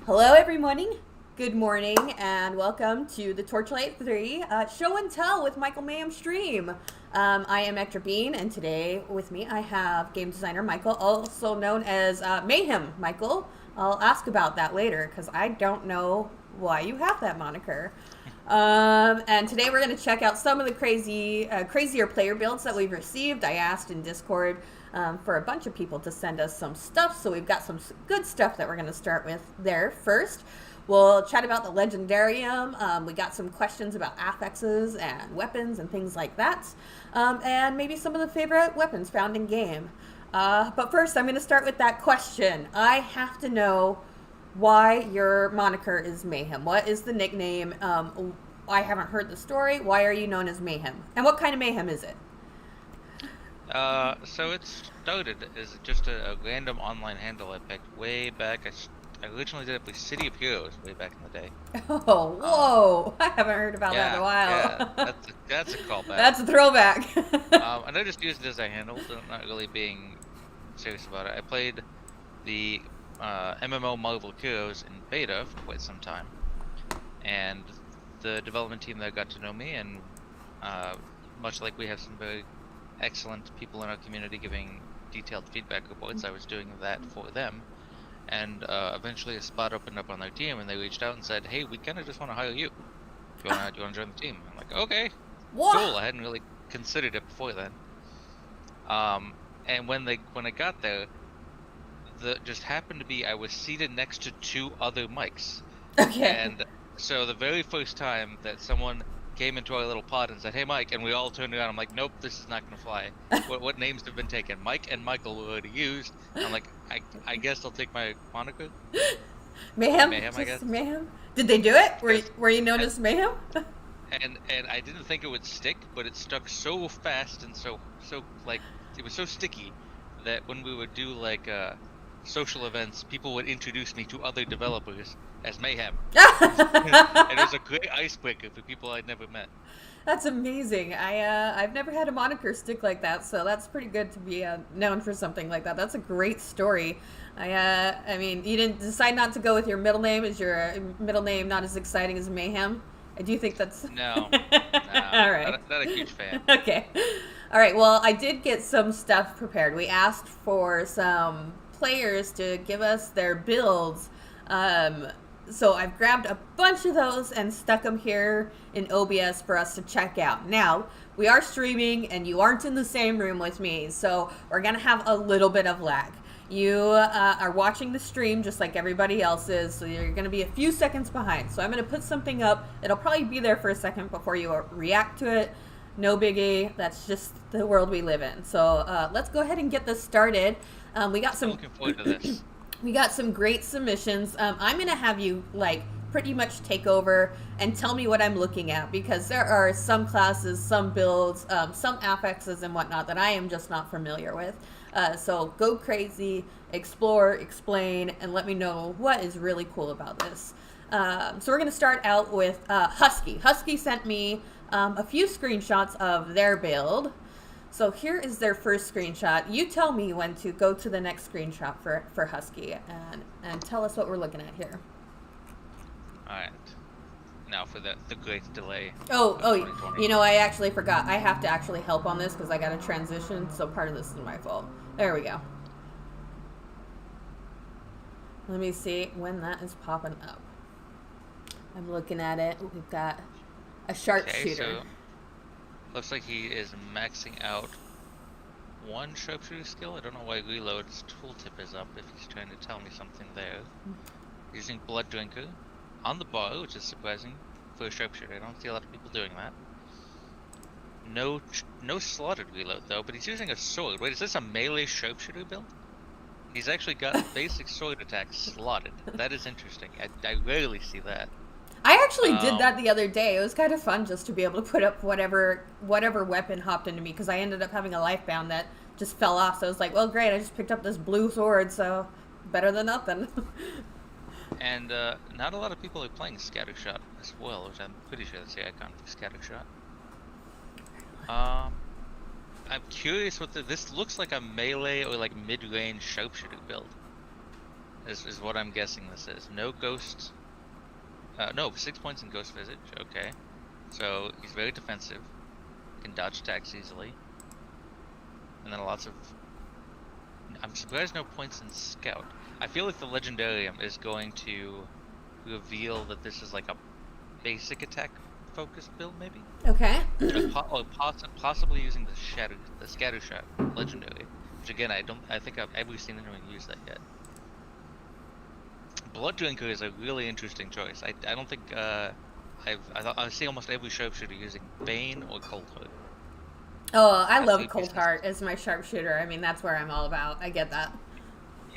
Hello, everyone. Good morning, and welcome to the Torchlight 3 Show and Tell with Michael Mayhem stream. I am Ector Bean, and today with me I have game designer Michael, also known as Mayhem Michael. I'll ask about that later, because I don't know why you have that moniker. And today we're going to check out some of the crazier player builds that we've received. I asked in Discord for a bunch of people to send us some stuff, so we've got some good stuff that we're going to start with there first. We'll chat about the legendarium. We got some questions about affixes and weapons and things like that, and maybe some of the favorite weapons found in game. But first, I'm going to start with that question. I have to know why your moniker is Mayhem. What is the nickname? I haven't heard the story. Why are you known as Mayhem? And what kind of mayhem is it? So it started as just a random online handle I picked way back. I originally did it with City of Heroes way back in the day. Oh, whoa! I haven't heard about that in a while. Yeah, that's a callback. That's a throwback. And I just used it as a handle, not really being serious about it. I played the MMO Marvel Heroes in beta for quite some time, and the development team there got to know me, and much like we have some very excellent people in our community giving detailed feedback reports, I was doing that for them. And eventually a spot opened up on their team, and they reached out and said, "Hey, we kind of just want to hire you. Do you want to join the team?" I'm like, "Okay, cool." I hadn't really considered it before then. And when I got there, just happened to be I was seated next to two other mics. Okay. And so the very first time that someone came into our little pod and said, "Hey, Mike," and we all turned around, I'm like, "Nope, this is not gonna fly." What names have been taken? Mike and Michael were already used. I'm like, I guess I'll take my moniker. Mayhem. Mayhem, I guess. Mayhem. Did they do it? Were you known as Mayhem? And I didn't think it would stick, but it stuck so fast and so like it was so sticky that when we would do like social events, people would introduce me to other developers as Mayhem. And it was a great icebreaker for people I'd never met. That's amazing. I've never had a moniker stick like that, so that's pretty good to be known for something like that. That's a great story. I mean, you didn't decide not to go with your middle name. Is your middle name not as exciting as Mayhem? I do think that's... No. All right. Not a huge fan. Okay. All right, well, I did get some stuff prepared. We asked for some players to give us their builds. So I've grabbed a bunch of those and stuck them here in OBS for us to check out. Now, we are streaming and you aren't in the same room with me, so we're going to have a little bit of lag. You are watching the stream just like everybody else is, so you're going to be a few seconds behind. So I'm going to put something up. It'll probably be there for a second before you react to it. No biggie. That's just the world we live in. So let's go ahead and get this started. We got some... Looking forward to this. We got some great submissions. I'm going to have you, pretty much take over and tell me what I'm looking at, because there are some classes, some builds, some affixes and whatnot that I am just not familiar with. So go crazy, explore, explain, and let me know what is really cool about this. So we're going to start out with Husky. Husky sent me a few screenshots of their build. So here is their first screenshot. You tell me when to go to the next screenshot for Husky and tell us what we're looking at here. Alright. Now for the great delay. Oh, you know, I actually forgot. I have to actually help on this because I got a transition, so part of this is my fault. There we go. Let me see when that is popping up. I'm looking at it. We've got a sharpshooter. Okay, so looks like he is maxing out one sharpshooter skill. I don't know why Reload's tooltip is up if he's trying to tell me something there. Using Blood Drinker on the bar, which is surprising for a sharpshooter. I don't see a lot of people doing that. No slotted reload though, but he's using a sword. Wait, is this a melee sharpshooter build? He's actually got basic sword attacks slotted. That is interesting. I rarely see that. I actually did that the other day. It was kind of fun just to be able to put up whatever weapon hopped into me, because I ended up having a life bound that just fell off. So I was like, well, great, I just picked up this blue sword, so better than nothing. And not a lot of people are playing Scattershot as well, which I'm pretty sure that's the icon for Scattershot. I'm curious what this looks like, a melee or like mid-range sharpshooter build. is what I'm guessing this is. No ghost. No, 6 points in ghost visage. Okay, so he's very defensive. Can dodge attacks easily. And then lots of. I'm surprised no points in scout. I feel like the legendarium is going to reveal that this is like a basic attack focused build, maybe. Okay. Or possibly using the scatter shot legendary, which again I think I've ever seen anyone use that yet. Blood Drinker is a really interesting choice. I don't think I see almost every sharpshooter using Bane or Cold Heart. Oh, I love Cold Heart as my sharpshooter. I mean, that's where I'm all about. I get that.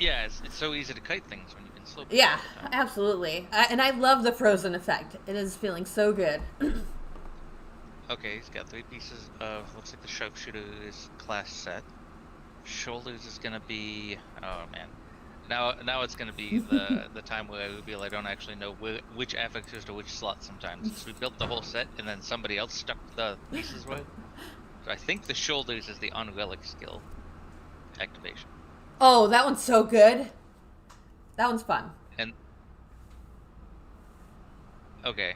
Yeah, it's so easy to kite things when you can slow. Yeah, absolutely. And I love the frozen effect. It is feeling so good. Okay, he's got 3 pieces of, looks like the sharpshooter is class set. Shoulders is gonna be, oh man. Now it's gonna be the time where I reveal I don't actually know which affix is to which slot sometimes. Since we built the whole set and then somebody else stuck the pieces with. So I think the shoulders is the on Relic skill activation. Oh, that one's so good. That one's fun. And okay,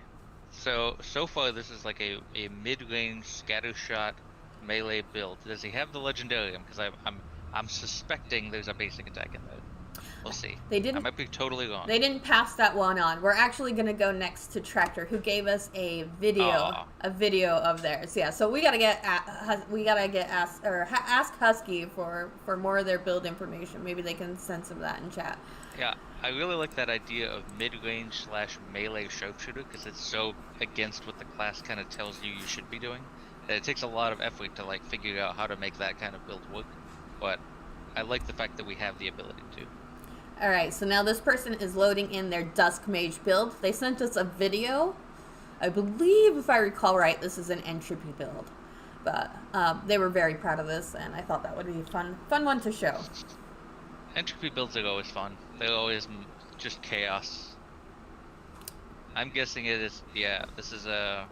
so far this is like a mid-range scatter shot melee build. Does he have the legendarium? Because I'm suspecting there's a basic attack in there. We'll see. They didn't. I might be totally wrong. They didn't pass that one on. We're actually gonna go next to Tractor, who gave us a video of theirs. Yeah, so we gotta ask Husky for more of their build information. Maybe they can send some of that in chat. Yeah, I really like that idea of mid-range / melee sharpshooter because it's so against what the class kind of tells you should be doing. And it takes a lot of effort to like figure out how to make that kind of build work. But I like the fact that we have the ability to. Alright, so now this person is loading in their Dusk Mage build. They sent us a video. I believe, if I recall right, this is an entropy build. But they were very proud of this, and I thought that would be a fun one to show. Entropy builds are always fun. They're always just chaos. I'm guessing it is, yeah, this is a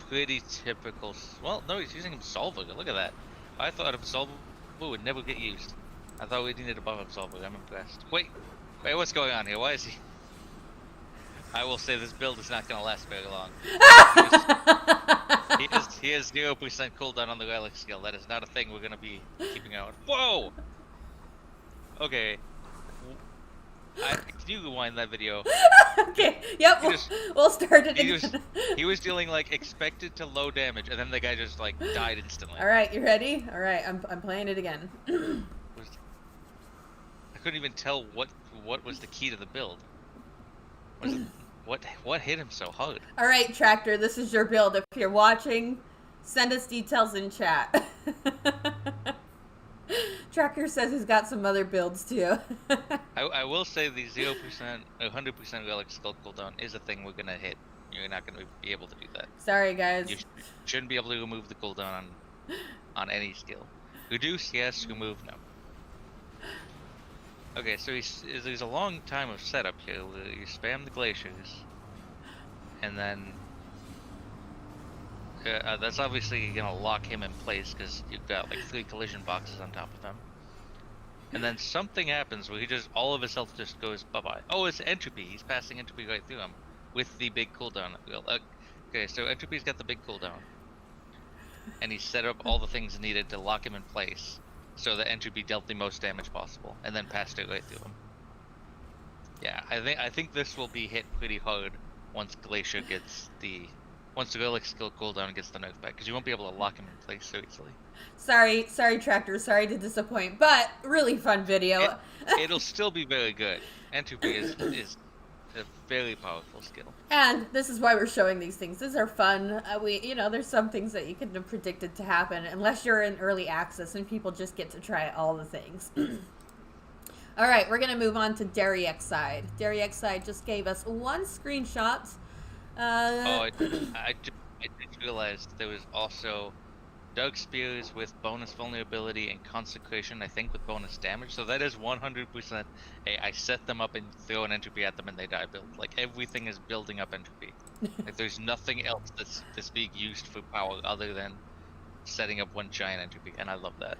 pretty typical... Well, no, he's using Absolver. Look at that. I thought Absolver would never get used. I thought we needed a buff Absolver. I'm impressed. Wait, what's going on here? Why is he... I will say this build is not going to last very long. he has 0% cooldown on the Relic skill. That is not a thing we're going to be keeping out. Whoa! Okay. Can you rewind that video? Okay, yep, we'll start it again. He was dealing, like, expected to low damage, and then the guy just, like, died instantly. Alright, you ready? Alright, I'm playing it again. I couldn't even tell what was the key to the build. What hit him so hard? Alright, Tractor, this is your build. If you're watching, send us details in chat. Tracker says he's got some other builds too. I will say the 0%, 100% Relic skill cooldown is a thing we're gonna hit. You're not gonna be able to do that. Sorry, guys. You shouldn't be able to remove the cooldown on any skill. Reduce, yes. Remove, no. Okay, so there's a long time of setup here where you spam the glaciers, and then that's obviously gonna lock him in place because you've got like 3 collision boxes on top of him. And then something happens where all of his health just goes bye-bye. Oh, it's entropy. He's passing entropy right through him with the big cooldown. Okay, so entropy's got the big cooldown, and he set up all the things needed to lock him in place, so that entropy dealt the most damage possible, and then passed it right through him. Yeah, I think this will be hit pretty hard once Glacier gets once the Relic skill cooldown gets the nerf back, because you won't be able to lock him in place so easily. Sorry, Tractor. Sorry to disappoint, but really fun video. It'll still be very good. Entropy is a very powerful skill. And this is why we're showing these things. These are fun. There's some things that you couldn't have predicted to happen unless you're in early access and people just get to try all the things. All right, we're gonna move on to Deryoxide. Deryoxide just gave us one screenshot. I just realized there was also Dug Spears with bonus vulnerability and Consecration, I think with bonus damage. So that is 100% I set them up and throw an entropy at them and they die build. Like everything is building up entropy. Like there's nothing else that's being used for power other than setting up one giant entropy, and I love that.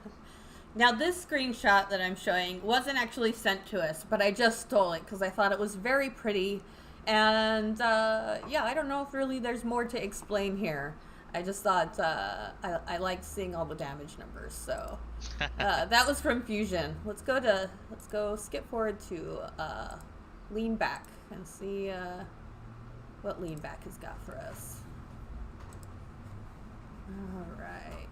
Now, this screenshot that I'm showing wasn't actually sent to us, but I just stole it because I thought it was very pretty. And yeah, I don't know if really there's more to explain here. I just thought I liked seeing all the damage numbers. So that was from Fusion. Let's go skip forward to Leanback and see what Leanback has got for us. All right.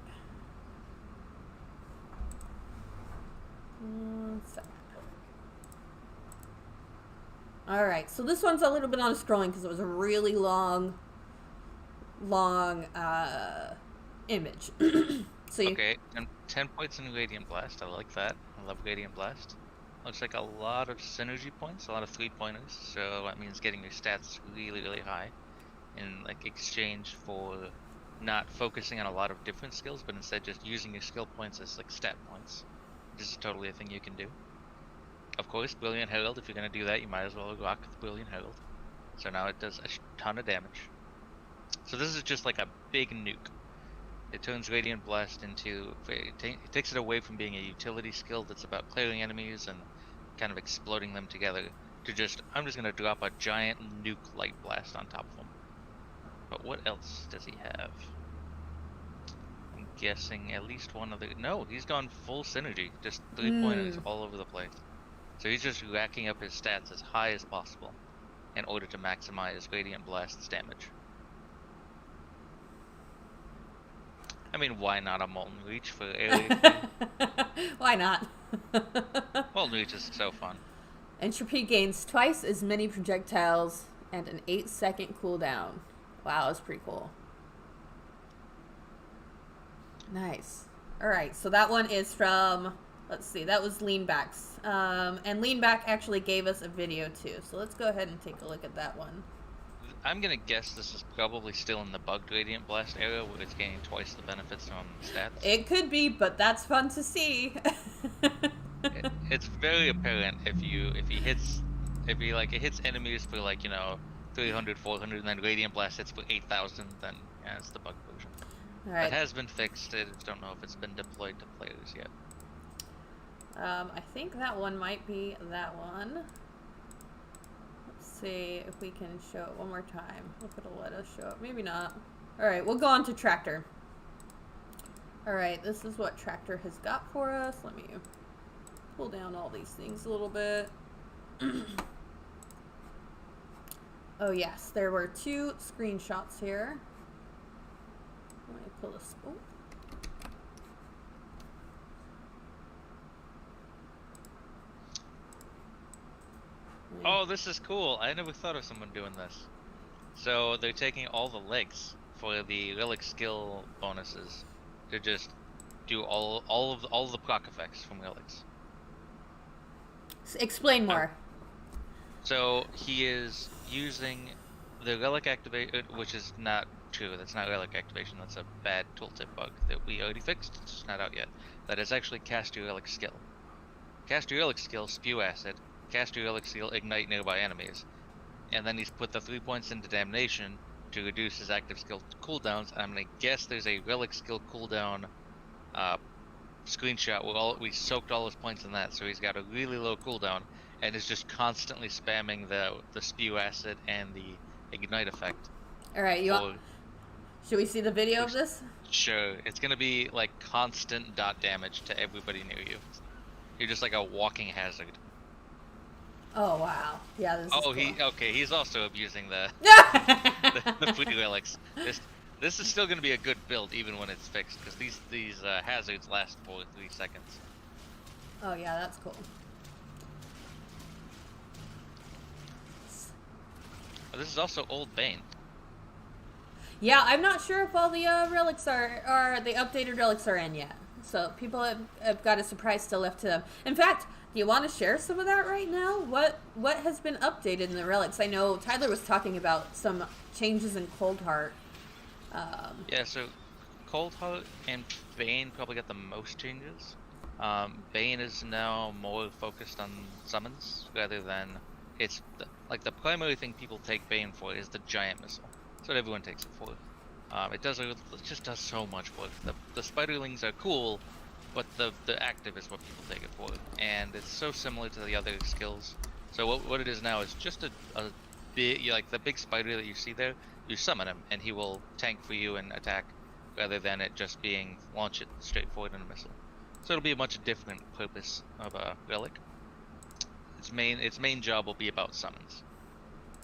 All right, so this one's a little bit on scrolling because it was a really long image. So okay, and 10 points in Radiant Blast. I like that. I love Radiant Blast. Looks like a lot of synergy points, a lot of 3-pointers. So that means getting your stats really, really high in like exchange for not focusing on a lot of different skills, but instead just using your skill points as like stat points. This is totally a thing you can do. Of course, Brilliant Herald, if you're going to do that, you might as well rock with Brilliant Herald. So now it does a ton of damage. So this is just like a big nuke. It turns Radiant Blast into... It takes it away from being a utility skill that's about clearing enemies and kind of exploding them together to just, I'm just going to drop a giant nuke light blast on top of them. But what else does he have? I'm guessing at least one other... No, he's gone full synergy. Just 3-pointers all over the place. So he's just racking up his stats as high as possible in order to maximize Radiant Blast's damage. I mean, why not a Molten Reach for area? Why not? Molten Reach is so fun. Entropy gains twice as many projectiles and an 8-second cooldown. Wow, that's pretty cool. Nice. Alright, so that one is from... Let's see, that was Leanback's. And Leanback actually gave us a video too, so let's go ahead and take a look at that one. I'm gonna guess this is probably still in the bugged Radiant Blast area where it's gaining twice the benefits from stats. It could be, but that's fun to see. It's very apparent if it hits enemies for like, 300, 400, and then Radiant Blast hits for 8,000, then yeah, it's the bug version. Alright. It has been fixed. I just don't know if it's been deployed to players yet. I think that one might be that one. Let's see if we can show it one more time. If it'll let us show it. Maybe not. Alright, we'll go on to Tractor. Alright, this is what Tractor has got for us. Let me pull down all these things a little bit. Oh yes, there were 2 screenshots here. Let me pull this. Oh. Oh, this is cool. I never thought of someone doing this. So they're taking all the legs for the Relic skill bonuses to just do all of the proc effects from Relics. Explain more. So he is using the Relic activation, which is not true. That's not Relic activation. That's a bad tooltip bug that we already fixed. It's just not out yet. That is actually cast your Relic skill. Cast your Relic skill, spew acid. Cast your Relic skill, ignite nearby enemies. And then he's put the 3 points into Damnation to reduce his active skill cooldowns. And I'm gonna guess there's a Relic skill cooldown screenshot where we soaked all his points in that, so he's got a really low cooldown and is just constantly spamming the spew acid and the ignite effect. All right, should we see the video of this? Sure. It's gonna be like constant dot damage to everybody near you. You're just like a walking hazard. Oh wow! Yeah, this is cool. He's also abusing the free relics. This is still going to be a good build even when it's fixed because these hazards last for 3 seconds. Oh yeah, that's cool. This is also Old Bane. Yeah, I'm not sure if all the relics are the updated relics are in yet. So people have got a surprise still left to them. In fact, do you want to share some of that right now? What has been updated in the relics? I know Tyler was talking about some changes in Cold Heart. Yeah, so Cold Heart and Bane probably got the most changes. Bane is now more focused on summons rather than the primary thing people take Bane for is the giant missile. That's what everyone takes it for. It just does so much work. The spiderlings are cool, but the active is what people take it for, and it's so similar to the other skills. So what it is now is just a big, like the big spider that you see there. You summon him, and he will tank for you and attack, rather than it just being launch it straight forward in a missile. So it'll be a much different purpose of a relic. Its main job will be about summons.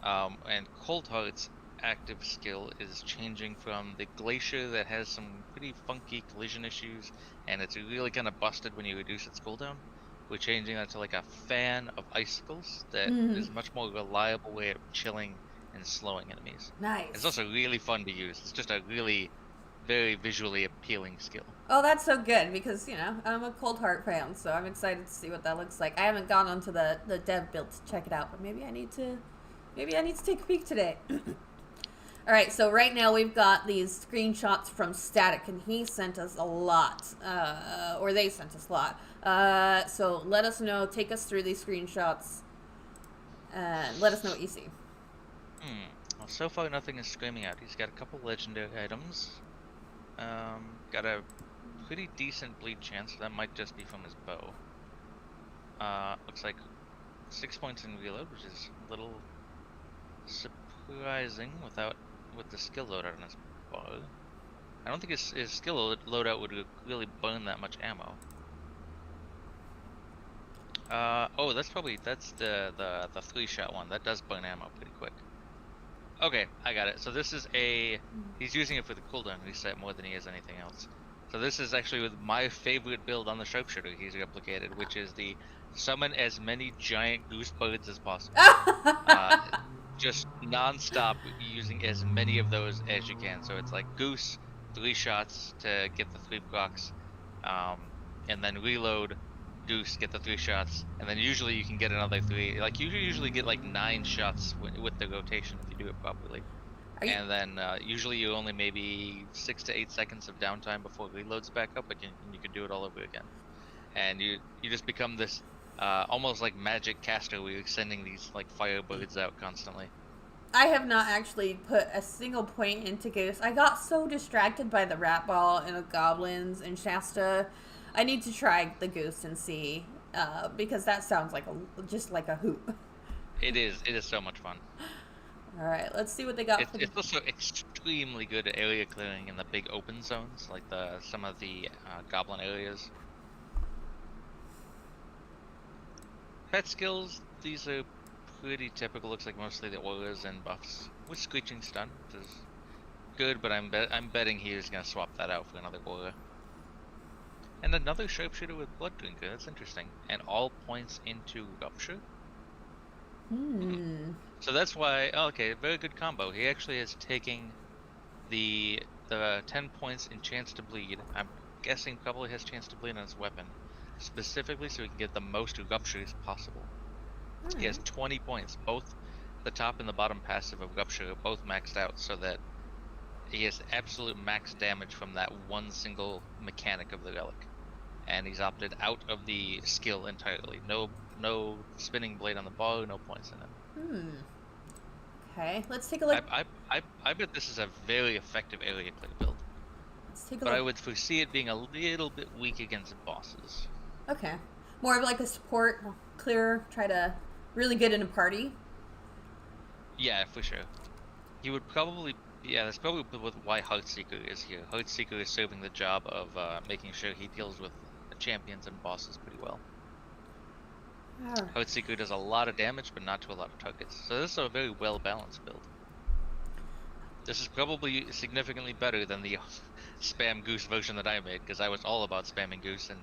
And Cold Heart's active skill is changing from the glacier that has some pretty funky collision issues, and it's really kind of busted when you reduce its cooldown. We're changing that to like a fan of icicles that is a much more reliable way of chilling and slowing enemies. Nice. It's also really fun to use. It's just a really very visually appealing skill. Oh, that's so good because, you know, I'm a Cold Heart fan, so I'm excited to see what that looks like. I haven't gone onto the dev build to check it out, but maybe I need to take a peek today. All right, so right now we've got these screenshots from Static, and he sent us a lot, or they sent us a lot. So let us know, take us through these screenshots, and let us know what you see. Well, so far nothing is screaming out. He's got a couple legendary items. Got a pretty decent bleed chance. That might just be from his bow. Looks like 6 points in reload, which is a little surprising with the skill loadout on his bow. I don't think his skill loadout would really burn that much ammo. Oh, that's the 3-shot one. That does burn ammo pretty quick. Okay, I got it. So this is he's using it for the cooldown reset more than he is anything else. So this is actually with my favorite build on the sharpshooter he's replicated, which is the summon as many giant goose birds as possible. Just non-stop using as many of those as you can. So it's like goose, 3 shots to get the 3 procs, and then reload, goose, get the 3 shots, and then usually you can get another 3. Like you usually get like 9 shots with the rotation if you do it properly. And then usually you only maybe 6 to 8 seconds of downtime before it reloads back up, and you can do it all over again. And you just become this almost like magic caster where you're sending these like firebirds out constantly. I have not actually put a single point into Goose. I got so distracted by the rat ball and the goblins and Shasta. I need to try the Goose and see, because that sounds like just like a hoop. It is so much fun. All right, let's see what they got. It's also extremely good at area clearing in the big open zones, like some of the goblin areas. Pet skills, these are pretty typical. Looks like mostly the auras and buffs with Screeching Stun, which is good, but I'm betting he's gonna swap that out for another aura. And another sharpshooter with Blood Drinker. That's interesting. And all points into Rupture. So that's why. Oh, okay, very good combo. He actually is taking the 10 points in chance to bleed. I'm guessing probably has chance to bleed on his weapon, specifically so he can get the most ruptures possible. He has 20 points. Both the top and the bottom passive of Rupture are both maxed out, so that he has absolute max damage from that one single mechanic of the relic. And he's opted out of the skill entirely. No spinning blade on the bow, no points in it. Okay, let's take a look. I bet this is a very effective area clear build. Let's take a but look. I would foresee it being a little bit weak against bosses. Okay. More of like a support, clear, try to really get in a party. Yeah, for sure. He would probably... Yeah, that's probably why Heartseeker is here. Heartseeker is serving the job of making sure he deals with champions and bosses pretty well. Right. Heartseeker does a lot of damage, but not to a lot of targets. So this is a very well-balanced build. This is probably significantly better than the spam goose version that I made, because I was all about spamming goose, and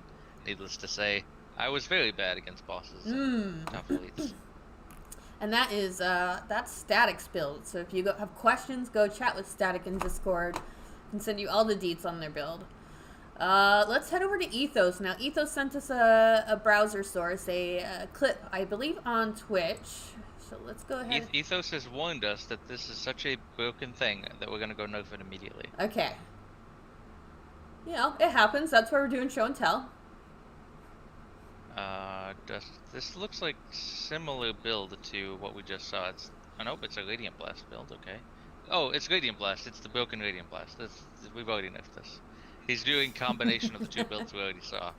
needless to say, I was very bad against bosses and tough elites. And that is that's Static's build. So if you have questions, go chat with Static in Discord. I can send you all the deets on their build. Let's head over to Ethos now. Ethos sent us a browser source, a clip, I believe, on Twitch. So let's go ahead. Ethos has warned us that this is such a broken thing that we're gonna go nerf it immediately. Okay. You know, it happens. That's why we're doing show and tell. This looks like similar build to what we just saw. Oh nope, it's a Radiant Blast build, okay. Oh, it's Radiant Blast, it's the broken Radiant Blast. We've already nerfed this. He's doing combination of the two builds we already saw.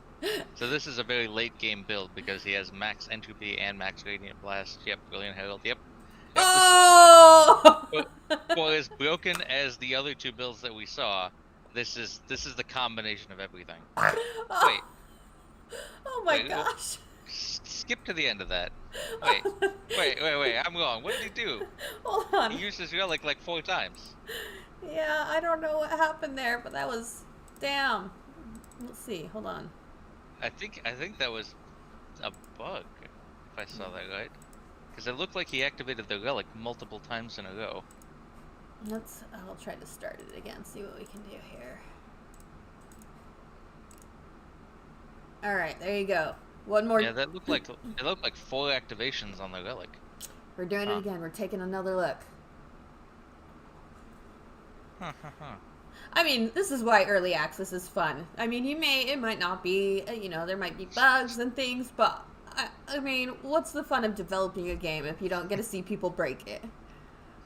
So this is a very late game build because he has max entropy and max radiant blast. Yep, brilliant herald. Yep. Oh! For as broken as the other two builds that we saw, this is the combination of everything. Wait. Oh my gosh. Skip to the end of that. Wait. I'm wrong. What did he do? Hold on. He used his relic like 4 times. Yeah, I don't know what happened there, but that was damn. Let's see. Hold on. I think that was a bug, if I saw that right. Because it looked like he activated the relic multiple times in a row. I'll try to start it again, see what we can do here. Alright, there you go. One more. Yeah, it looked like 4 activations on the relic. We're doing it again. We're taking another look. I mean, this is why early access is fun. I mean, it might not be, there might be bugs and things, but I mean, what's the fun of developing a game if you don't get to see people break it?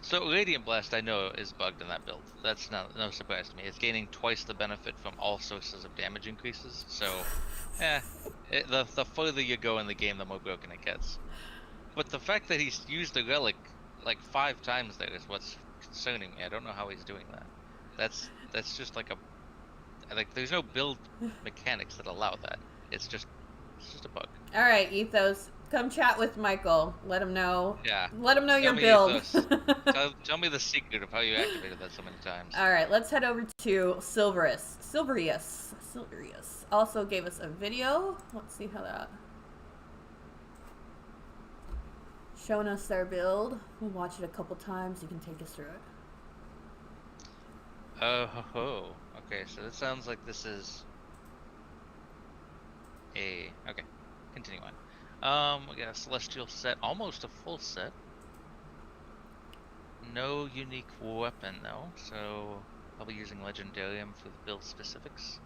So Radiant Blast, I know, is bugged in that build. That's no surprise to me. It's gaining twice the benefit from all sources of damage increases. So, the further you go in the game, the more broken it gets. But the fact that he's used the relic like 5 times there is what's concerning me. I don't know how he's doing that. That's just like there's no build mechanics that allow that. It's just a bug. All right, Ethos, come chat with Michael. Let him know. Yeah. Let him know your build. Tell me the secret of how you activated that so many times. All right, let's head over to Silverius also gave us a video. Let's see how that. Showing us their build. We'll watch it a couple times. You can take us through it. Oh, okay, so it sounds like this is okay, continue on. We got a celestial set, almost a full set. No unique weapon though, so I'll be using legendarium for the build specifics.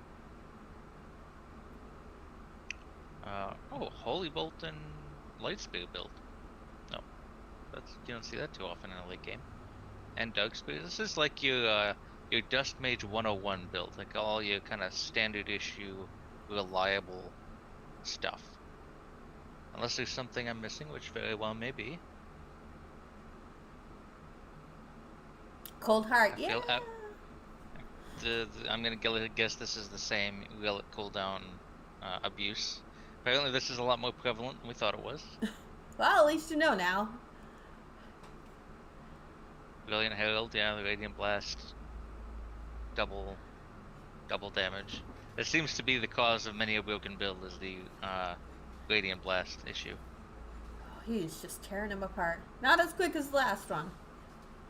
Holy Bolt and Lightspear build. No, you don't see that too often in a late game. And Dark Spear. This is like your Dusk Mage 101 build, like all your kind of standard issue, reliable stuff. Unless there's something I'm missing, which very well may be. Cold Heart, yeah. I'm gonna guess this is the same Relic cooldown abuse. Apparently this is a lot more prevalent than we thought it was. Well, at least you know now. Brilliant Herald, yeah, the Radiant Blast. Double damage. It seems to be the cause of many a broken build is the Radiant Blast issue. Oh, he's just tearing him apart. Not as quick as the last one.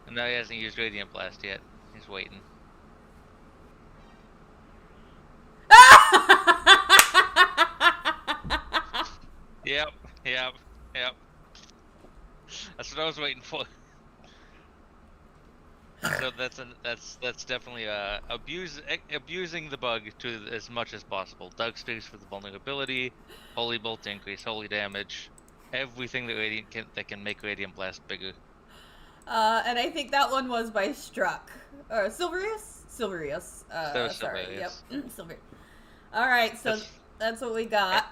And now he hasn't used Radiant Blast yet. He's waiting. Yep. That's what I was waiting for. So that's definitely abusing the bug to as much as possible. Dark Spears for the vulnerability, Holy Bolt to increase holy damage, everything that can make Radiant Blast bigger. And I think that one was by Struck or Silverius. Sorry. Yep, Silverius. All right, so that's what we got.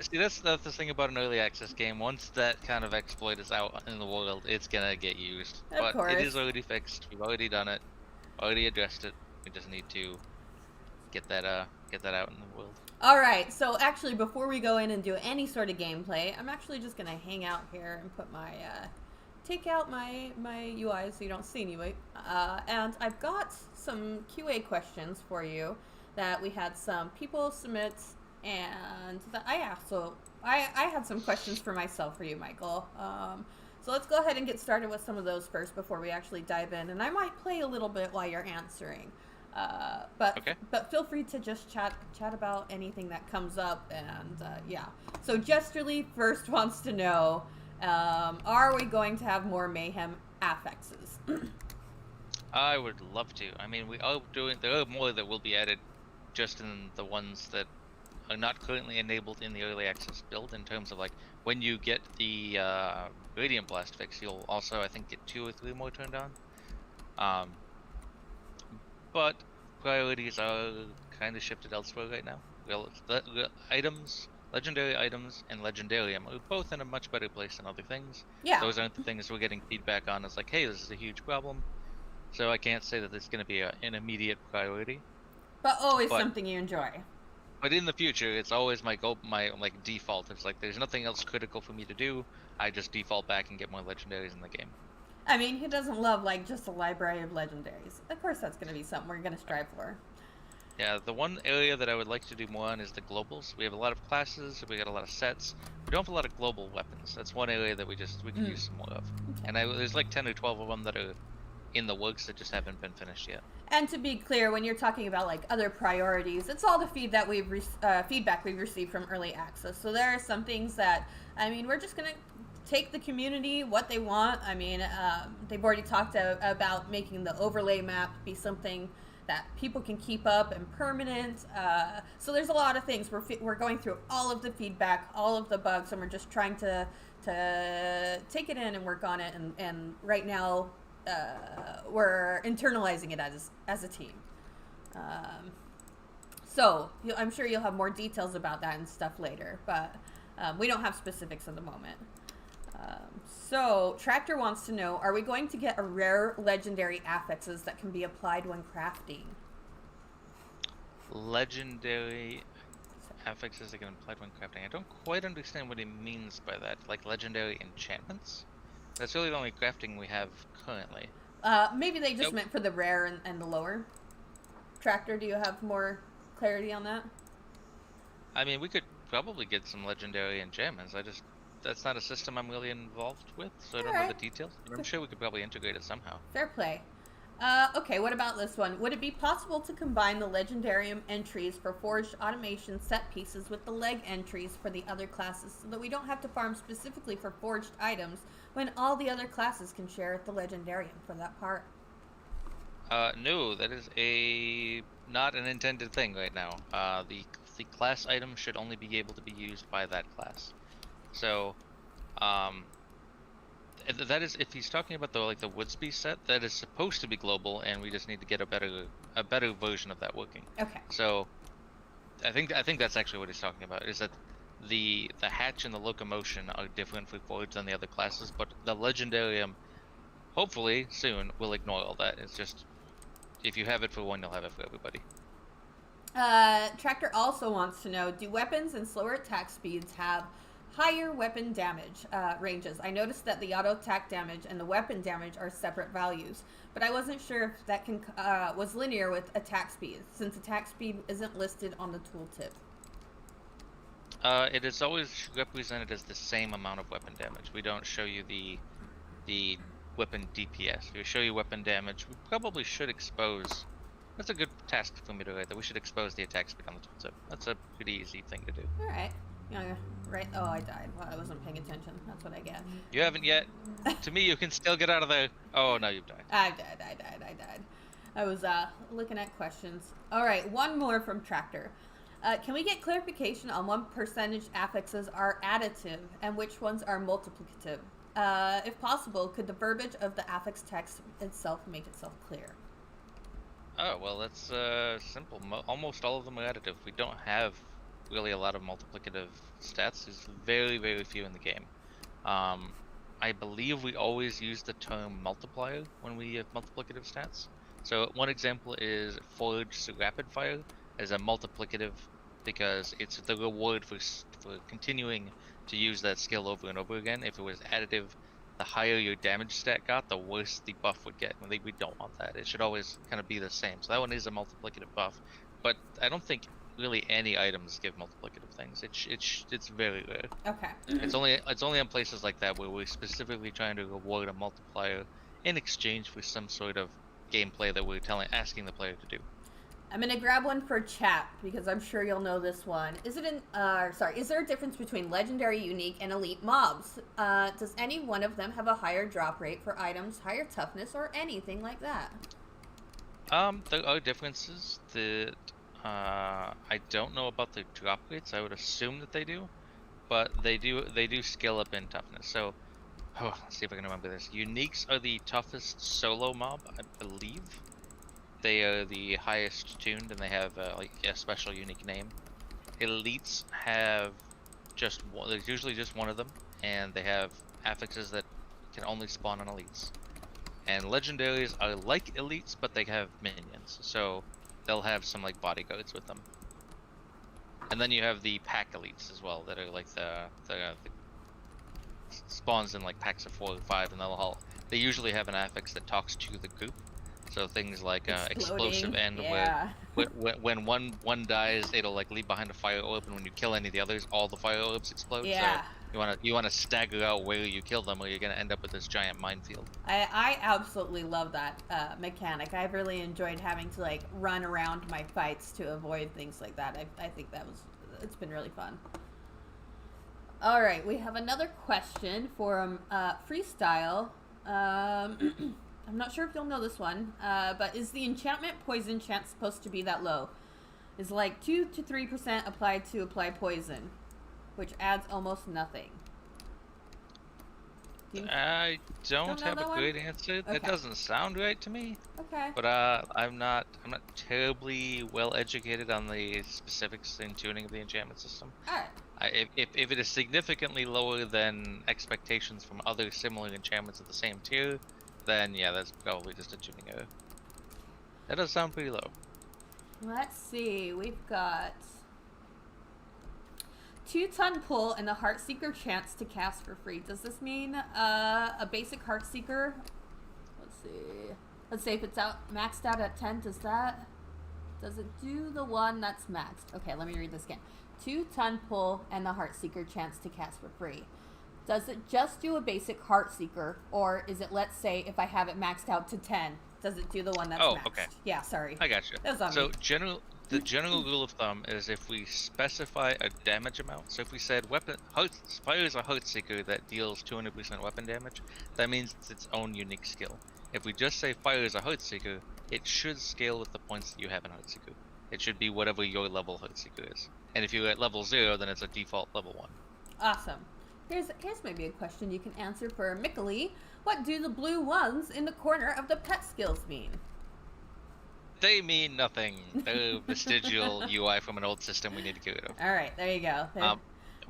See, that's the thing about an early access game. Once that kind of exploit is out in the world, it's gonna get used. Of course. It is already fixed. We've already done it. Already addressed it. We just need to get that out in the world. All right. So actually, before we go in and do any sort of gameplay, I'm actually just gonna hang out here and put my take out my UI so you don't see anyway. And I've got some QA questions for you that we had some people submit. And that I had some questions for myself for you, Michael. So let's go ahead and get started with some of those first before we actually dive in. And I might play a little bit while you're answering. But feel free to just chat about anything that comes up. And yeah. So Jesterly first wants to know, are we going to have more mayhem affixes? I would love to. I mean, there are more that will be added just in the ones that are not currently enabled in the early access build, in terms of like when you get the Radiant Blast fix, you'll also I think get 2 or 3 more turned on. But priorities are kind of shifted elsewhere right now. Well, items, legendary items, and legendarium are both in a much better place than other things. Yeah. Those aren't the things we're getting feedback on. It's like, hey, this is a huge problem. So I can't say that this is going to be an immediate priority. But always something you enjoy. But in the future, it's always my goal, my like default. It's like there's nothing else critical for me to do. I just default back and get more legendaries in the game. I mean, who doesn't love like just a library of legendaries? Of course, that's going to be something we're going to strive for. Yeah, the one area that I would like to do more on is the globals. We have a lot of classes, we got a lot of sets. We don't have a lot of global weapons. That's one area that we can use some more of. Okay. And there's like 10 or 12 of them that are in the works that just haven't been finished yet. And to be clear, when you're talking about like other priorities, it's all the feedback we've received from early access. So there are some things that, I mean, we're just gonna take the community what they want. I mean, they've already talked about making the overlay map be something that people can keep up and permanent. So there's a lot of things. We're going through all of the feedback, all of the bugs, and we're just trying to take it in and work on it. And right now, we're internalizing it as a team. So I'm sure you'll have more details about that and stuff later, but we don't have specifics at the moment. So Tractor wants to know, are we going to get a rare legendary affixes that can be applied when crafting? Legendary affixes that can be applied when crafting. I don't quite understand what he means by that. Like legendary enchantments? That's really the only crafting we have currently. Maybe they just meant for the rare and the lower. Tractor, do you have more clarity on that? I mean, we could probably get some legendary enchantments. That's not a system I'm really involved with, so I don't know the details. But I'm sure we could probably integrate it somehow. Fair play. Okay, what about this one? Would it be possible to combine the legendarium entries for forged automation set pieces with the leg entries for the other classes so that we don't have to farm specifically for forged items when all the other classes can share the legendarium for that part? No, that is not an intended thing right now. The class item should only be able to be used by that class. So, that is, if he's talking about the Woodsby set, that is supposed to be global, and we just need to get a better version of that working. Okay. So, I think that's actually what he's talking about. Is that the hatch and the locomotion are different for Forge than the other classes, but the legendarium, hopefully soon, will ignore all that. It's just if you have it for one, you'll have it for everybody. Tractor also wants to know, do weapons and slower attack speeds have higher weapon damage ranges? I noticed that the auto attack damage and the weapon damage are separate values, but I wasn't sure if that was linear with attack speed, since attack speed isn't listed on the tooltip. It is always represented as the same amount of weapon damage. We don't show you the weapon DPS. We show you weapon damage. We probably should expose. That's a good task for me to write. That we should expose the attack speed on the tooltip. That's a pretty easy thing to do. All right. Yeah, right. Oh, I died. Well, I wasn't paying attention. That's what I get. You haven't yet. To me, you can still get out of there. Oh, no, you've died. I died. I was looking at questions. All right, one more from Tractor. Can we get clarification on what percentage affixes are additive and which ones are multiplicative? If possible, could the verbiage of the affix text itself make itself clear? Oh, well, that's simple. Almost all of them are additive. We don't have really a lot of multiplicative stats. There's very, very few in the game. I believe we always use the term multiplier when we have multiplicative stats. So one example is Forged Rapid Fire as a multiplicative because it's the reward for continuing to use that skill over and over again. If it was additive, the higher your damage stat got, the worse the buff would get. We don't want that. It should always kind of be the same. So that one is a multiplicative buff. But I don't think really any items give multiplicative things. It's very rare. Okay. It's only in places like that where we're specifically trying to reward a multiplier in exchange for some sort of gameplay that we're asking the player to do. I'm gonna grab one for chat because I'm sure you'll know this one. Is there a difference between legendary, unique, and elite mobs? Does any one of them have a higher drop rate for items, higher toughness, or anything like that? There are differences that I don't know about the drop rates. I would assume that they do, but they do scale up in toughness. So, let's see if I can remember this. Uniques are the toughest solo mob, I believe. they are the highest tuned, and they have like a special unique name. Elites have just one, there's usually just one of them, and they have affixes that can only spawn on elites. And legendaries are like elites, but they have minions, so they'll have some like bodyguards with them. And then you have the pack elites as well, that are like the spawns in like packs of 4 or 5, and they usually have an affix that talks to the group. So things like explosive end, yeah. where when one dies, it'll like leave behind a fire orb, and when you kill any of the others, all the fire orbs explode. Yeah. So you wanna stagger out where you kill them, or you're gonna end up with this giant minefield. I absolutely love that mechanic. I've really enjoyed having to like run around my fights to avoid things like that. I think it's been really fun. All right, we have another question from Freestyle. I'm not sure if you'll know this one, but is the enchantment poison chance supposed to be that low? Is like 2 to 3% applied to apply poison, which adds almost nothing. I don't have a great answer. Okay. That doesn't sound right to me. Okay. But I'm not terribly well educated on the specifics and tuning of the enchantment system. Alright. If it is significantly lower than expectations from other similar enchantments of the same tier, then yeah, that's probably just a tuning error. That does sound pretty low. Let's see. We've got 2-ton pull and a Heartseeker chance to cast for free. Does this mean a basic Heartseeker? Let's see. Let's say if it's maxed out at 10, does it do the one that's maxed? Okay, let me read this again. 2-ton pull and the Heartseeker chance to cast for free. Does it just do a basic Heartseeker, or is it, let's say, if I have it maxed out to 10, does it do the one that's maxed? Okay. Yeah, sorry. I got you. That was on So me. the general rule of thumb is if we specify a damage amount, so if we said fire is a Heartseeker that deals 200% weapon damage, that means it's its own unique skill. If we just say fire is a Heartseeker, it should scale with the points that you have in Heartseeker. It should be whatever your level Heartseeker is. And if you're at level 0, then it's a default level 1. Awesome. Here's maybe a question you can answer for Mickley. What do the blue ones in the corner of the pet skills mean? They mean nothing. They're vestigial UI from an old system we need to get rid of. All right, there you go.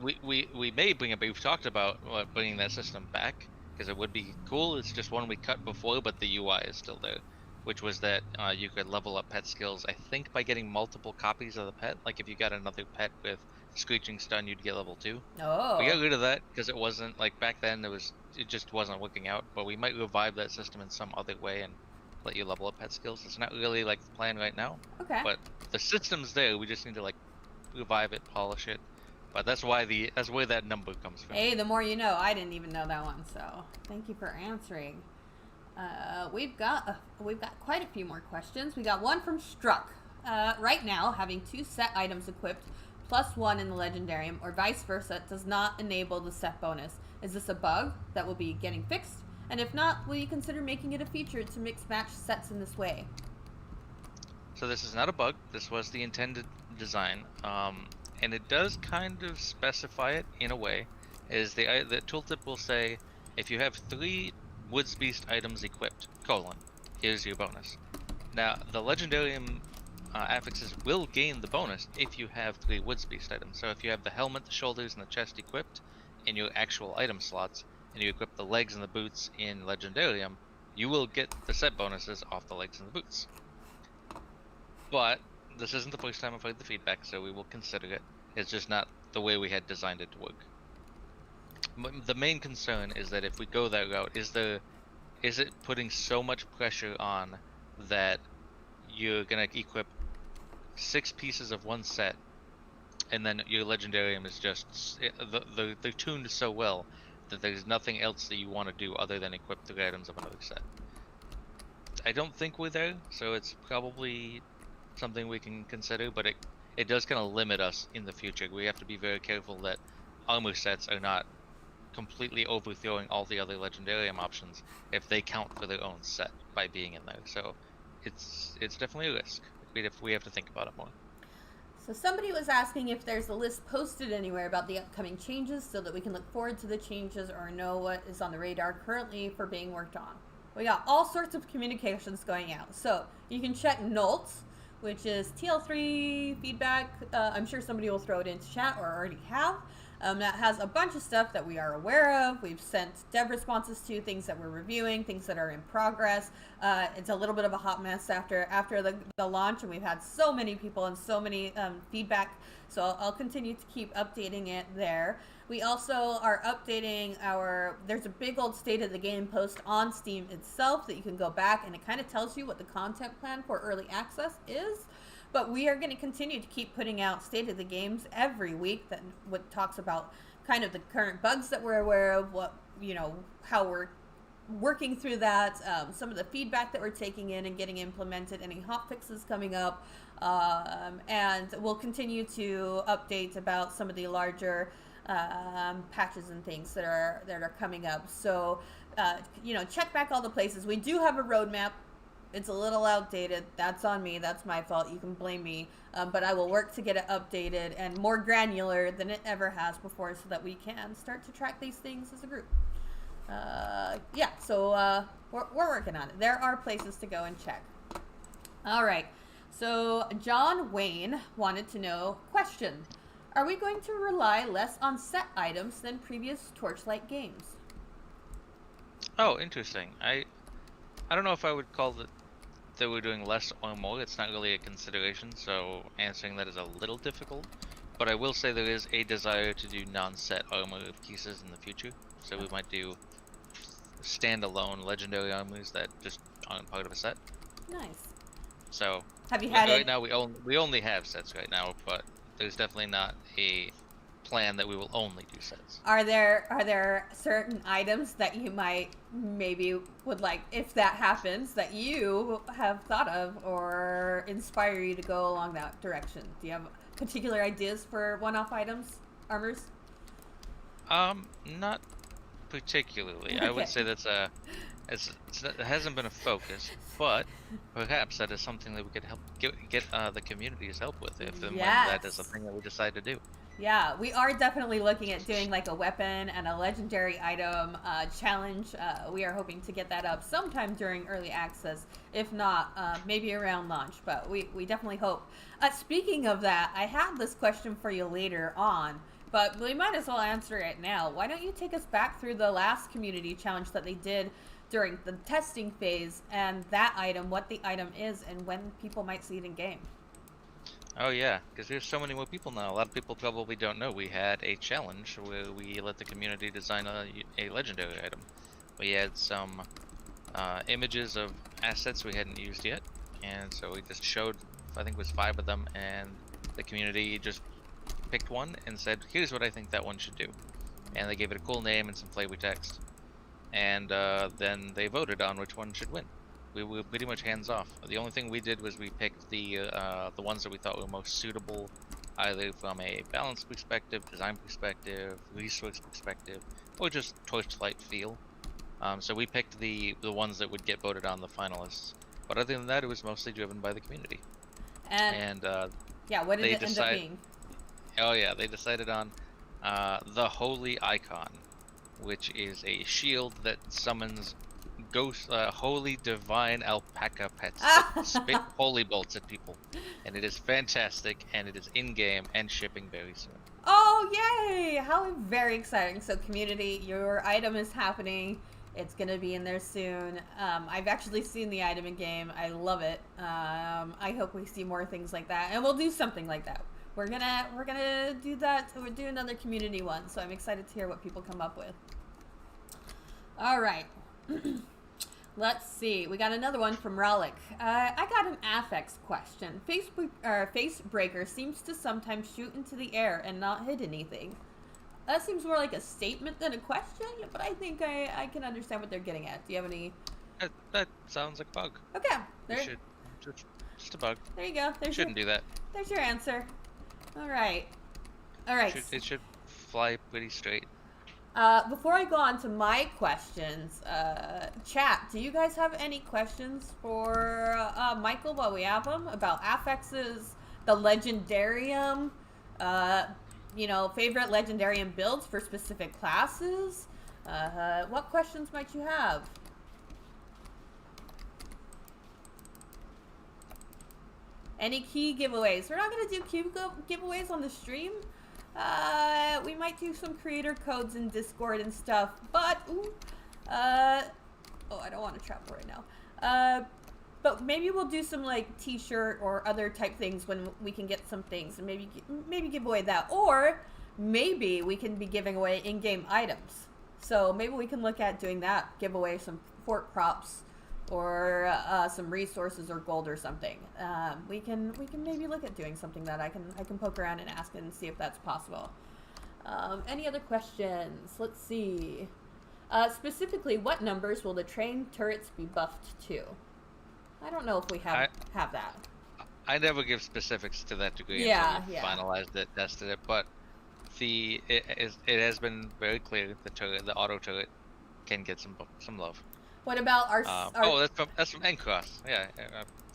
We may bring it, but we've talked about bringing that system back, because it would be cool. It's just one we cut before, but the UI is still there, which was that you could level up pet skills, I think, by getting multiple copies of the pet. Like if you got another pet with Screeching Stun, you'd get level 2. Oh. We got rid of that because it wasn't, like, back then it just wasn't working out, but we might revive that system in some other way and let you level up pet skills. It's not really like the plan right now. Okay. But the system's there. We just need to like revive it, polish it. But that's where that number comes from. Hey, the more you know. I didn't even know that one, so thank you for answering. We've got quite a few more questions. We got one from Struck. Right now, having 2 set items equipped plus 1 in the legendarium, or vice versa, does not enable the set bonus. Is this a bug that will be getting fixed? And if not, will you consider making it a feature to mix match sets in this way? So this is not a bug. This was the intended design, and it does kind of specify it in a way. Is the tooltip will say, if you have 3 Woods Beast items equipped, here's your bonus. Now the legendarium affixes will gain the bonus if you have 3 Woods Beast items. So if you have the helmet, the shoulders, and the chest equipped in your actual item slots, and you equip the legs and the boots in legendarium, you will get the set bonuses off the legs and the boots. But this isn't the first time I've heard the feedback, so we will consider it. It's just not the way we had designed it to work. The main concern is that if we go that route, is it putting so much pressure on that you're gonna equip 6 pieces of one set, and then your legendarium is just they're tuned so well that there's nothing else that you want to do other than equip 3 items of another set. I don't think we're there, so it's probably something we can consider, but it does kind of limit us in the future. We have to be very careful that armor sets are not completely overthrowing all the other legendarium options if they count for their own set by being in there. So it's definitely a risk. We have to think about it more. So somebody was asking if there's a list posted anywhere about the upcoming changes so that we can look forward to the changes or know what is on the radar currently for being worked on. We got all sorts of communications going out. So you can check Nolts, which is TL3 feedback. I'm sure somebody will throw it into chat or already have. That has a bunch of stuff that we are aware of. We've sent dev responses to, things that we're reviewing, things that are in progress. It's a little bit of a hot mess after the launch, and we've had so many people and so many feedback. So I'll continue to keep updating it there. We also are updating there's a big old state of the game post on Steam itself that you can go back, and it kind of tells you what the content plan for early access is. But we are going to continue to keep putting out state of the games every week that what talks about kind of the current bugs that we're aware of, how we're working through that, some of the feedback that we're taking in and getting implemented, any hot fixes coming up, and we'll continue to update about some of the larger patches and things that are coming up. So, check back all the places. We do have a roadmap. It's a little outdated. That's on me. That's my fault. You can blame me. But I will work to get it updated and more granular than it ever has before so that we can start to track these things as a group. So we're working on it. There are places to go and check. All right. So John Wayne wanted to know, question, are we going to rely less on set items than previous Torchlight games? Oh, interesting. I don't know if I would call that we're doing less or more. It's not really a consideration, so answering that is a little difficult. But I will say there is a desire to do non-set armor pieces in the future. So we might do standalone legendary armors that just aren't part of a set. Nice. So have you had right now we only have sets right now, but there's definitely not a plan that we will only do sets. Are there certain items that you maybe would like, if that happens, that you have thought of or inspire you to go along that direction? Do you have particular ideas for one-off items, armors? Not particularly. Okay. I would say it hasn't been a focus, but perhaps that is something that we could help get the community's help with if and when that is a thing that we decide to do. Yeah, we are definitely looking at doing like a weapon and a legendary item challenge. We are hoping to get that up sometime during early access, if not maybe around launch, but we definitely hope. Speaking of that, I had this question for you later on, but we might as well answer it now. Why don't you take us back through the last community challenge that they did during the testing phase, and that item, what the item is, and when people might see it in game? Oh yeah, because there's so many more people now. A lot of people probably don't know we had a challenge where we let the community design a legendary item. We had some images of assets we hadn't used yet, and so we just showed, I think it was 5 of them, and the community just picked one and said, here's what I think that one should do. And they gave it a cool name and some flavor text, and then they voted on which one should win. We were pretty much hands off. The only thing we did was we picked the ones that we thought were most suitable, either from a balance perspective, design perspective, resource perspective, or just Torchlight feel. So we picked the ones that would get voted on the finalists. But other than that, it was mostly driven by the community. And yeah, what did it end up being? Oh yeah, they decided on the Holy Icon, which is a shield that summons holy divine alpaca pets that spit holy bolts at people, and it is fantastic, and it is in game and shipping very soon. Oh yay! How very exciting! So community, your item is happening. It's gonna be in there soon. I've actually seen the item in game. I love it. I hope we see more things like that, and we'll do something like that. We're gonna do that. We'll do another community one. So I'm excited to hear what people come up with. All right. Let's see. We got another one from Relic. I got an affix question. Face breaker seems to sometimes shoot into the air and not hit anything. That seems more like a statement than a question, but I think I can understand what they're getting at. Do you have any? That sounds like a bug. Okay. Just a bug. There you go. Shouldn't do that. There's your answer. All right. It should fly pretty straight. Before I go on to my questions, chat, do you guys have any questions for Michael while we have him about affixes, the legendarium, favorite legendarium builds for specific classes? What questions might you have? Any key giveaways? We're not gonna do key giveaways on the stream. We might do some creator codes in Discord and stuff, but oh, I don't want to travel right now. But maybe we'll do some like T-shirt or other type things when we can get some things, and maybe give away that, or maybe we can be giving away in-game items. So maybe we can look at doing that, give away some fort props or some resources or gold or something. We can maybe look at doing something that I can poke around and ask and see if that's possible. Any other questions? Let's see. Specifically, what numbers will the train turrets be buffed to? I don't know if we have that. I never give specifics to that degree Yeah, until we finalized it, tested it, but it has been very clear the auto turret can get some love. What about our that's from N-Cross. Yeah,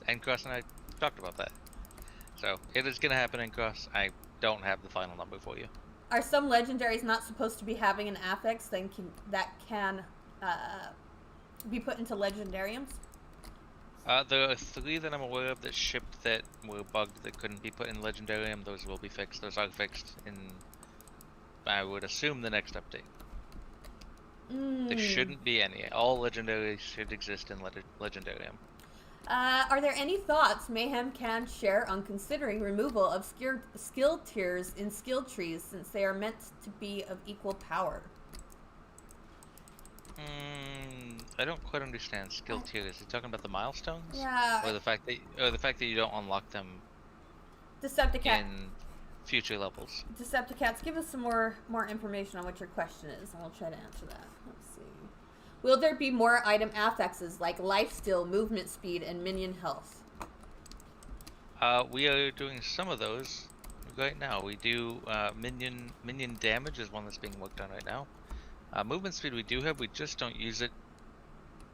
N-Cross and I talked about that. So it is gonna happen N-Cross. I don't have the final number for you. Are some legendaries not supposed to be having an affix that can be put into legendariums? There are 3 that I'm aware of that shipped that were bugged that couldn't be put in legendarium. Those will be fixed. Those are fixed in, I would assume, the next update. There shouldn't be any. All legendaries should exist in legendarium. Are there any thoughts Mayhem can share on considering removal of skill tiers in skill trees, since they are meant to be of equal power? I don't quite understand skill tiers. Are you talking about the milestones? Yeah. Or the fact that you don't unlock them Decepticat. in future levels. Decepticats, give us some more information on what your question is, and we'll try to answer that. Let's see. Will there be more item affixes like lifesteal, movement speed, and minion health? We are doing some of those right now. We do minion damage is one that's being worked on right now. Movement speed we do have. We just don't use it.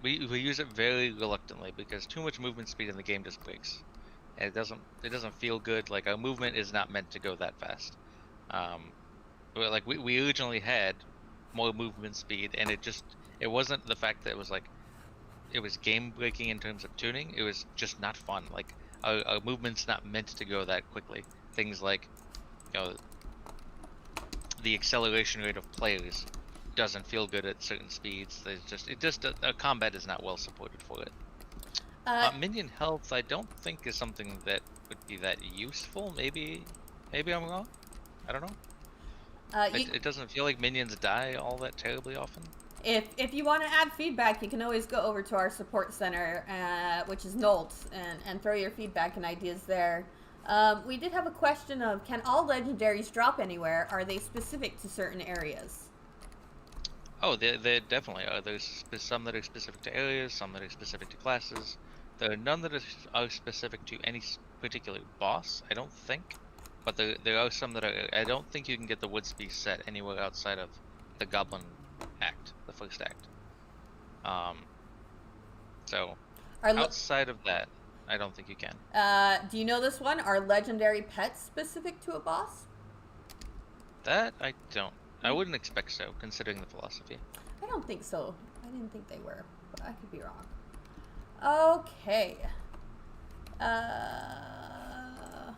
We use it very reluctantly because too much movement speed in the game just breaks. And it doesn't feel good. Like, our movement is not meant to go that fast. We originally had more movement speed, and it wasn't the fact that it was game breaking in terms of tuning. It was just not fun. Like, our movement's not meant to go that quickly. Things like, the acceleration rate of players doesn't feel good at certain speeds. Combat is not well supported for it. Minion health, I don't think is something that would be that useful. Maybe I'm wrong. I don't know. It doesn't feel like minions die all that terribly often. If you want to add feedback, you can always go over to our support center, which is Nolt, and throw your feedback and ideas there. We did have a question of, can all legendaries drop anywhere? Are they specific to certain areas? Oh, they definitely are. There's some that are specific to areas, some that are specific to classes. There are none that are specific to any particular boss, I don't think. But there are some that are. I don't think you can get the Woodspeed set anywhere outside of the Goblin Act, the first act. So outside of that, I don't think you can. Do you know this one? Are legendary pets specific to a boss? That I don't. I wouldn't expect so, considering the philosophy. I don't think so. I didn't think they were, but I could be wrong. Okay.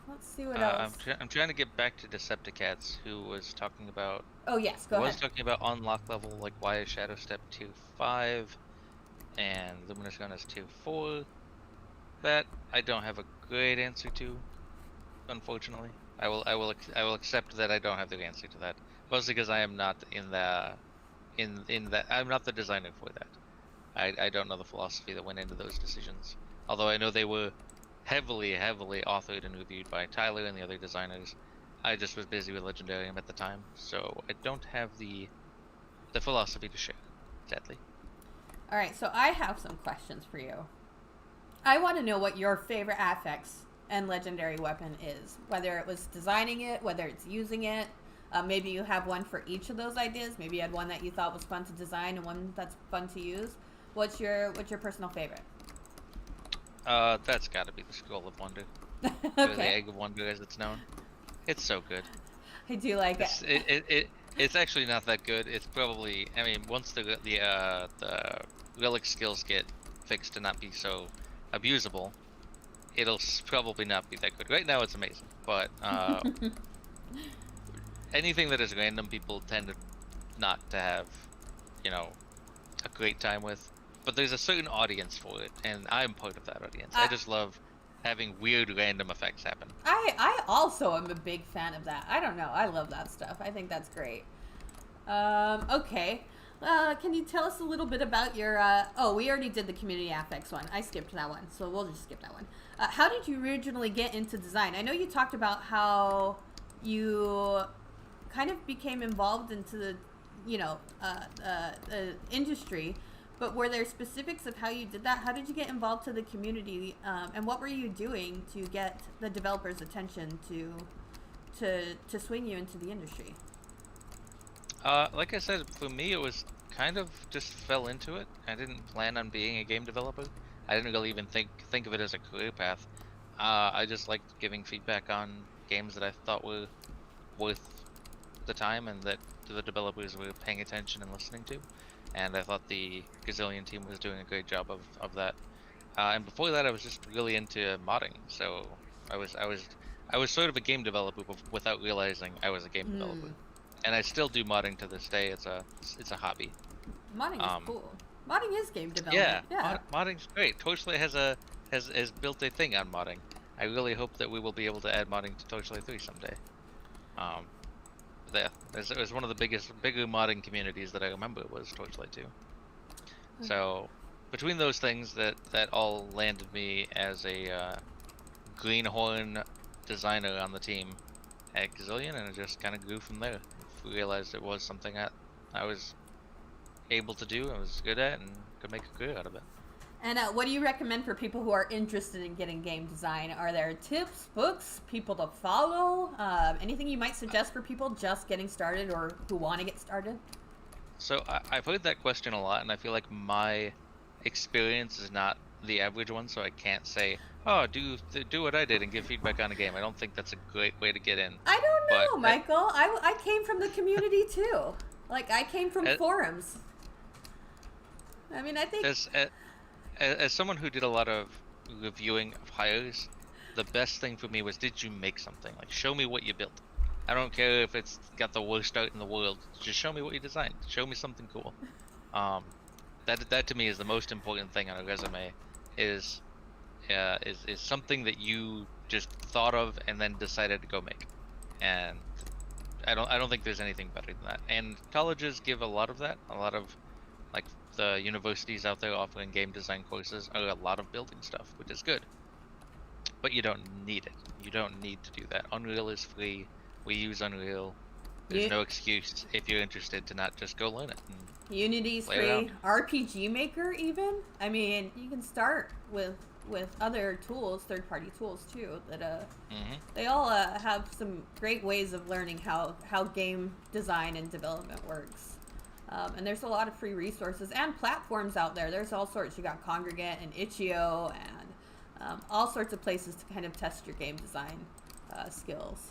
Let's see what else. I'm trying to get back to Decepticats, who was talking about. Oh yes, go ahead. Was talking about unlock level, like why is Shadow Step 2.5 and Luminous Gun is 2.4. That I don't have a great answer to, unfortunately. I will accept that I don't have the answer to that. Mostly because I am not in that I'm not the designer for that. I don't know the philosophy that went into those decisions. Although I know they were heavily authored and reviewed by Tyler and the other designers. I just was busy with Legendarium at the time, so I don't have the philosophy to share, sadly. Alright, so I have some questions for you. I want to know what your favorite affix and legendary weapon is. Whether it was designing it, whether it's using it. Maybe you have one for each of those ideas. Maybe you had one that you thought was fun to design and one that's fun to use. What's your personal favorite? That's got to be the Scroll of Wonder. Okay. Or the Egg of Wonder, as it's known. It's so good. I do like it. It's actually not that good. It's probably, I mean, once the Relic skills get fixed to not be so abusable, it'll probably not be that good. Right now, it's amazing, but anything that is random, people tend to not to have, a great time with. But there's a certain audience for it, and I'm part of that audience. I just love having weird random effects happen. I also am a big fan of that. I don't know. I love that stuff. I think that's great. Okay. Can you tell us a little bit about your, oh, we already did the community affects one. I skipped that one, so we'll just skip that one. How did you originally get into design? I know you talked about how you kind of became involved into the, industry, but were there specifics of how you did that? How did you get involved to the community, and what were you doing to get the developers' attention to swing you into the industry? Like I said, for me, it was kind of just fell into it. I didn't plan on being a game developer. I didn't really even think of it as a career path. I just liked giving feedback on games that I thought were worth the time and that the developers were paying attention and listening to. And I thought the Gazillion team was doing a great job of that. And before that, I was just really into modding. So I was sort of a game developer without realizing I was a game developer. And I still do modding to this day. It's a hobby. Modding is cool. Modding is game development. Yeah. Modding's great. Torchlight has built a thing on modding. I really hope that we will be able to add modding to Torchlight 3 someday. It was one of the bigger modding communities that I remember was Torchlight 2. So between those things, that all landed me as a greenhorn designer on the team at Gazillion, and it just kind of grew from there. Realized it was something that I was able to do, I was good at, and could make a career out of it. And what do you recommend for people who are interested in getting game design? Are there tips, books, people to follow? Anything you might suggest for people just getting started or who want to get started? So I've heard that question a lot, and I feel like my experience is not the average one, so I can't say, oh, do what I did and give feedback on a game. I don't think that's a great way to get in. I don't know, Michael. I came from the community too. Like, I came from forums. I mean, I think... As someone who did a lot of reviewing of hires, the best thing for me was, did you make something? Like, show me what you built. I don't care if it's got the worst art in the world. Just show me what you designed. Show me something cool. That to me is the most important thing on a resume. Is something that you just thought of and then decided to go make. And I don't think there's anything better than that. And colleges give a lot of that. A lot of, like, the universities out there offering game design courses are a lot of building stuff, which is good. But you don't need it. You don't need to do that. Unreal is free. We use Unreal. There's no excuse if you're interested to not just go learn it. Unity's free. RPG Maker even. I mean, you can start with other tools, third-party tools too. That they all have some great ways of learning how game design and development works. And there's a lot of free resources and platforms out there. There's all sorts. You got Congregate and Itch.io and all sorts of places to kind of test your game design skills.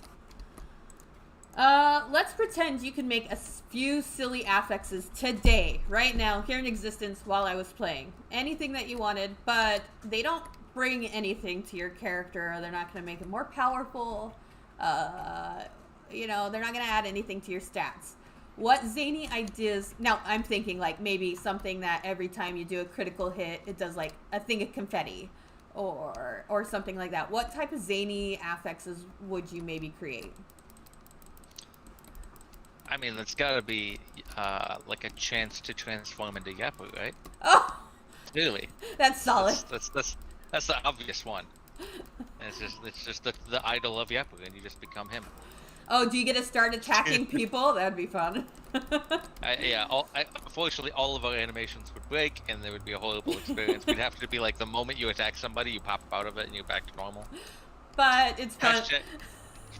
Let's pretend you can make a few silly affixes today, right now, here in existence while I was playing. Anything that you wanted, but they don't bring anything to your character. They're not going to make it more powerful. They're not going to add anything to your stats. What zany ideas... Now, I'm thinking, like, maybe something that every time you do a critical hit, it does, like, a thing of confetti. Or something like that. What type of zany affixes would you maybe create? I mean, that's gotta be, like a chance to transform into Yappu, right? Oh! Clearly. That's solid. That's the obvious one. It's just the idol of Yappu, and you just become him. Oh, do you get to start attacking people? That'd be fun. Unfortunately, all of our animations would break, and there would be a horrible experience. We'd have to be like, the moment you attack somebody, you pop out of it, and you're back to normal. But it's fun.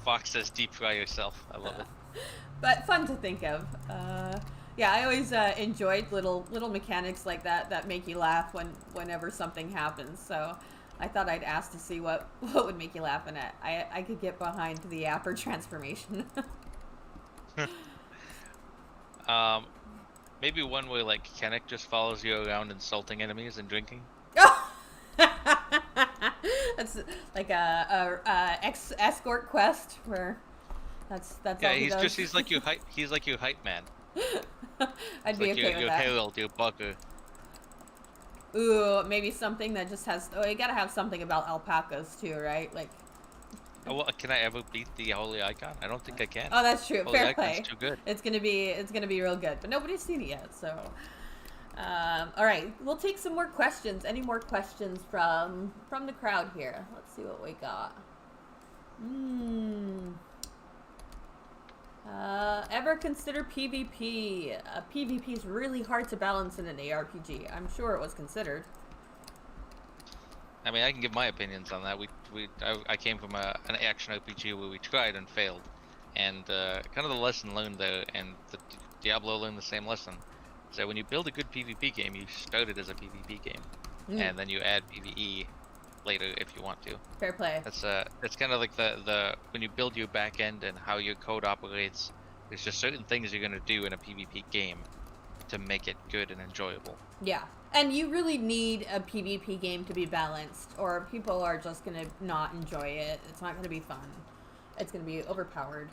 Fox says, deep fry yourself. I love it. But fun to think of. I always enjoyed little mechanics like that make you laugh whenever something happens. So I thought I'd ask to see what would make you laugh, and I could get behind the Yapper transformation. Maybe one where, like, Kennick just follows you around insulting enemies and drinking. That's like a escort quest where that's Yeah, all he does. he's like your hype man. I'd It's be like okay with your that. herald, your bugger. Ooh, maybe something that just has. Oh, you gotta have something about alpacas too, right? Like. Oh, well, can I ever beat the holy icon? I don't think I can. Oh, that's true. Holy Fair icon's play. too good. It's gonna be real good, but nobody's seen it yet. So, all right, we'll take some more questions. Any more questions from the crowd here? Let's see what we got. Ever consider PvP? PvP is really hard to balance in an ARPG. I'm sure it was considered. I mean, I can give my opinions on that. I came from an action RPG where we tried and failed, and kind of the lesson learned there, and the Diablo learned the same lesson. So when you build a good PvP game, you start it as a PvP game, and then you add PvE later if you want to. Fair play. That's kind of like the when you build your back end and how your code operates. There's just certain things you're gonna do in a PvP game to make it good and enjoyable. Yeah. And you really need a PvP game to be balanced, or people are just going to not enjoy it. It's not going to be fun. It's going to be overpowered.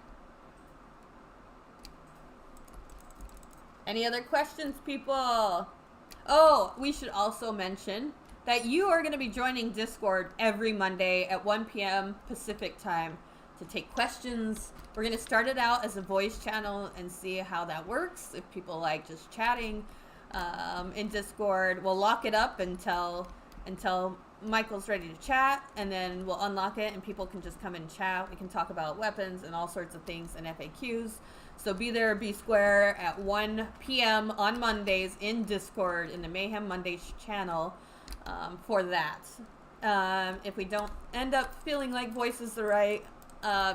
Any other questions, people? Oh, we should also mention that you are going to be joining Discord every Monday at 1 p.m. Pacific time to take questions. We're going to start it out as a voice channel and see how that works. If people like just chatting in Discord, we'll lock it up until Michael's ready to chat, and then we'll unlock it and people can just come and chat. We can talk about weapons and all sorts of things and FAQs. So be there, be square at 1 p.m. on Mondays in Discord in the Mayhem Mondays channel for that. If we don't end up feeling like voice is the right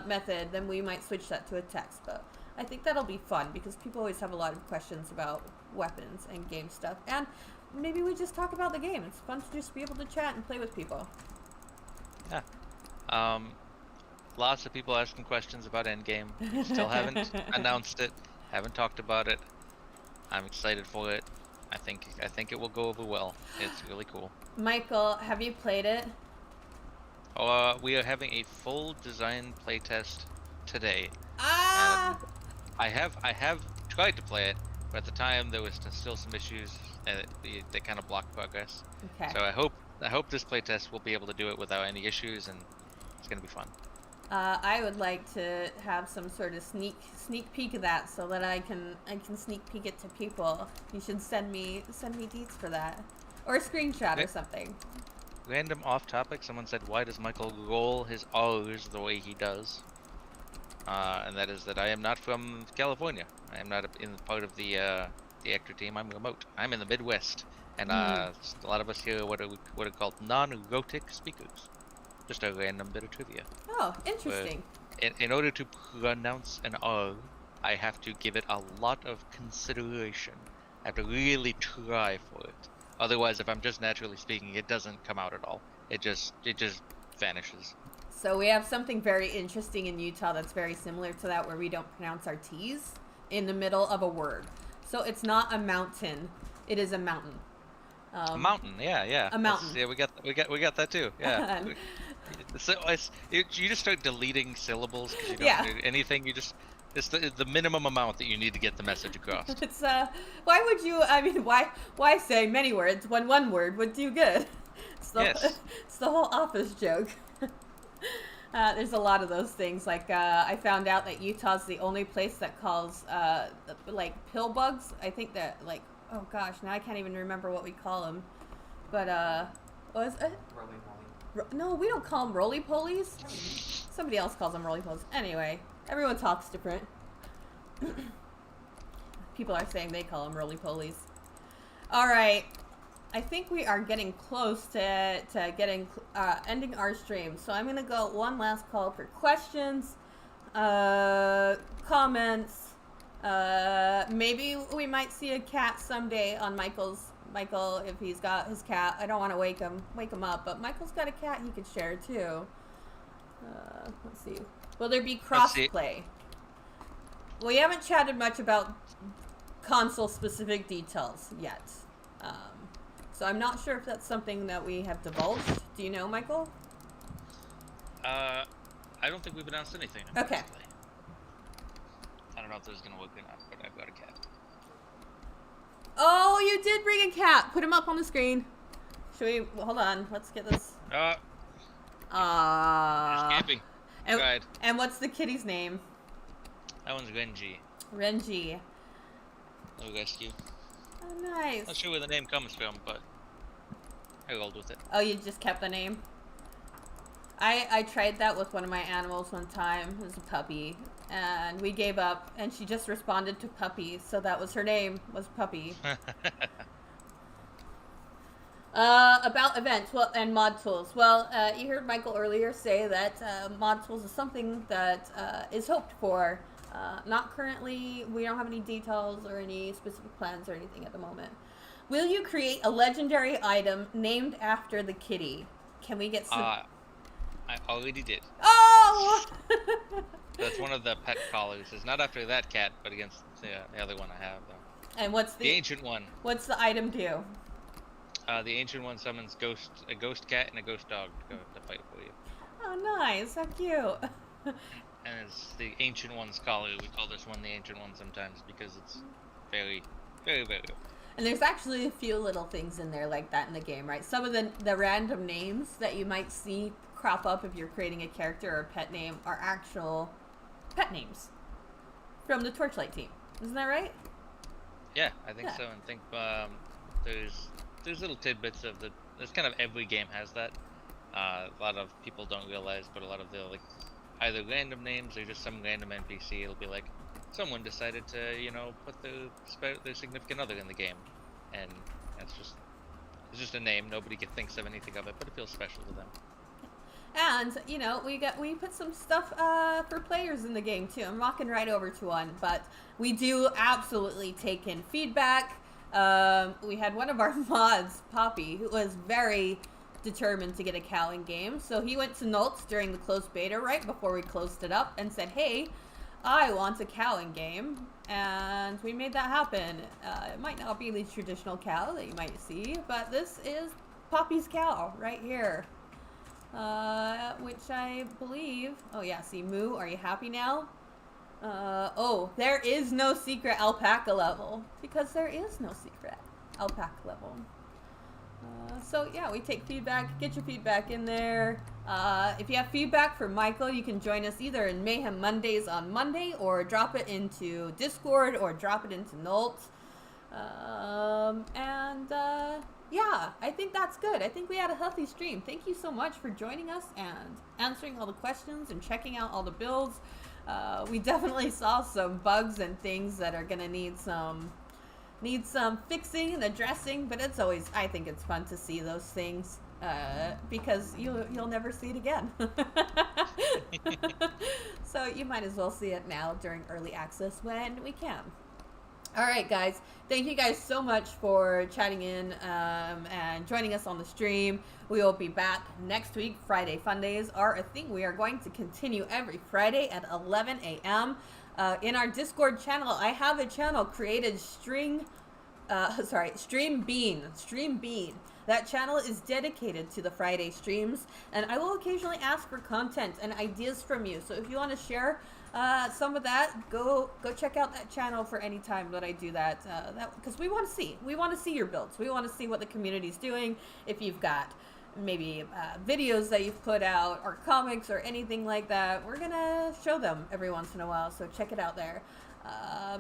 method, then we might switch that to a text. But I think that'll be fun because people always have a lot of questions about weapons and game stuff. And maybe we just talk about the game. It's fun to just be able to chat and play with people. Yeah. Lots of people asking questions about Endgame. We still haven't announced it. Haven't talked about it. I'm excited for it. I think it will go over well. It's really cool. Michael, have you played it? We are having a full design playtest today. Ah! And I have tried to play it, but at the time there was still some issues and they kind of blocked progress. Okay. So I hope this playtest will be able to do it without any issues, and it's gonna be fun. I would like to have some sort of sneak peek of that so that I can sneak peek it to people. You should send me deets for that, or a screenshot or something. Random off topic. Someone said, "Why does Michael roll his R's the way he does?" And that is that I am not from California. I am not in part of the actor team. I'm remote. I'm in the Midwest, and a lot of us here are what are called non-erotic speakers. Just a random bit of trivia. Oh, interesting. In order to pronounce an R, I have to give it a lot of consideration. I have to really try for it. Otherwise, if I'm just naturally speaking, it doesn't come out at all. It just vanishes. So we have something very interesting in Utah that's very similar to that, where we don't pronounce our T's in the middle of a word. So it's not a mountain; it is a mountain. A mountain, yeah. A mountain. Yeah, we got that too. Yeah. So you just start deleting syllables because you don't do anything. It's the minimum amount that you need to get the message across. It's why would you? I mean, why say many words when one word would do good? It's the whole Office joke. There's a lot of those things. Like I found out that Utah's the only place that calls like pill bugs. I think that like, oh gosh, now I can't even remember what we call them. But what was it? No, we don't call them roly-polies. Somebody else calls them roly-polies. Anyway, everyone talks different. People are saying they call them roly-polies. All right. I think we are getting close to getting ending our stream. So I'm going to go one last call for questions, comments. Maybe we might see a cat someday on Michael, if he's got his cat. I don't want to wake him up, but Michael's got a cat he could share too. Let's see. Will there be crossplay? We haven't chatted much about console specific details yet. So I'm not sure if that's something that we have divulged. Do you know, Michael? I don't think we've announced anything. Okay. Honestly. I don't know if this is gonna work or not, but I've got a cat. Oh, you did bring a cat. Put him up on the screen. Should we? Hold on. Let's get this. Escaping. And what's the kitty's name? That one's Renji. Renji. No rescue. Oh, nice. Not sure where the name comes from, but I rolled with it. Oh, you just kept the name? I tried that with one of my animals one time. It was a puppy. And we gave up, and she just responded to puppy, so that was her name, was Puppy. About events and mod tools. Well, you heard Michael earlier say that mod tools is something that is hoped for. Not currently, we don't have any details or any specific plans or anything at the moment. Will you create a legendary item named after the kitty? Can we get some... I already did. Oh! That's one of the pet collars. It's not after that cat, but against the other one I have, though. And what's the ancient one? What's the item do? The ancient one summons a ghost cat and a ghost dog to go to fight for you. Oh, nice. How cute. And it's the ancient one's collar. We call this one the ancient one sometimes because it's very, very, very old. And there's actually a few little things in there like that in the game, right? Some of the random names that you might see crop up if you're creating a character or a pet name are actual pet names from the Torchlight team. Isn't that right? Yeah, I think so. And think there's little tidbits of there's kind of every game has that. A lot of people don't realize, but a lot of the either random names or just some random NPC. It'll be like someone decided to put their significant other in the game, and it's just a name. Nobody thinks of anything of it, but it feels special to them. And we put some stuff for players in the game too. I'm walking right over to one, but we do absolutely take in feedback. We had one of our mods, Poppy, who was very determined to get a cow in game. So he went to Nults during the closed beta right before we closed it up and said, hey, I want a cow in game. And we made that happen. It might not be the traditional cow that you might see, but this is Poppy's cow right here. Which I believe... Oh yeah, see, Moo, are you happy now? Oh, there is no secret alpaca level. Because there is no secret alpaca level. So yeah, we take feedback. Get your feedback in there. If you have feedback for Michael, you can join us either in Mayhem Mondays on Monday, or drop it into Discord, or drop it into Nult. Yeah, I think that's good. I think we had a healthy stream. Thank you so much for joining us and answering all the questions and checking out all the builds. We definitely saw some bugs and things that are gonna need some fixing and addressing, but I think it's fun to see those things because you'll never see it again. So you might as well see it now during early access when we can. All right, guys. Thank you guys so much for chatting in and joining us on the stream. We will be back next week. Friday Fun Days are a thing. We are going to continue every Friday at 11 a.m. In our Discord channel. I have a channel created Stream Bean. That channel is dedicated to the Friday streams, and I will occasionally ask for content and ideas from you. So if you want to share some of that, go check out that channel for any time that I do that. Because we want to see your builds. We want to see what the community's doing. If you've got maybe videos that you've put out or comics or anything like that, we're gonna show them every once in a while. So check it out there.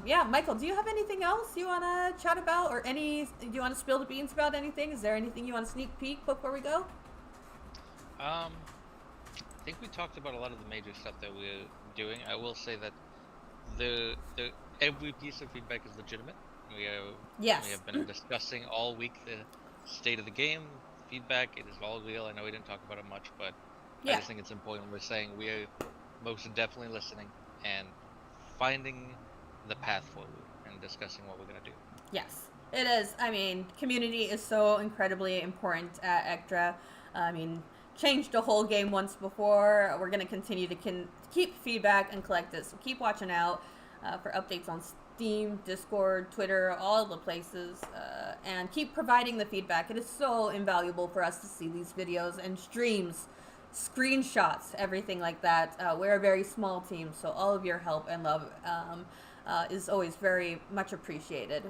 Yeah, Michael, do you have anything else you want to chat about, or do you want to spill the beans about anything? Is there anything you want to sneak peek before we go? I think we talked about a lot of the major stuff that we're doing. I will say that every piece of feedback is legitimate. We have been discussing all week the state of the game, feedback. It is all real. I know we didn't talk about it much, but I just think it's important. We're saying we are most definitely listening and finding the path forward and discussing what we're going to do. Yes, it is. I mean, community is so incredibly important at Ectra. I mean, changed the whole game once before. We're going to continue to keep feedback and collect it. So keep watching out for updates on Steam, Discord, Twitter, all the places, and keep providing the feedback. It is so invaluable for us to see these videos and streams, screenshots, everything like that. We're a very small team, so all of your help and love is always very much appreciated.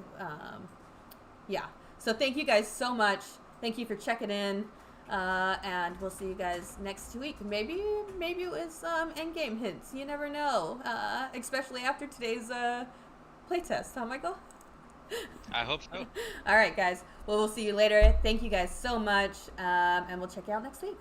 Yeah, so thank you guys so much. Thank you for checking in. And we'll see you guys next week. Maybe with some endgame hints. You never know. Especially after today's playtest, huh, Michael? I hope so. All right, guys. Well, we'll see you later. Thank you guys so much, and we'll check you out next week.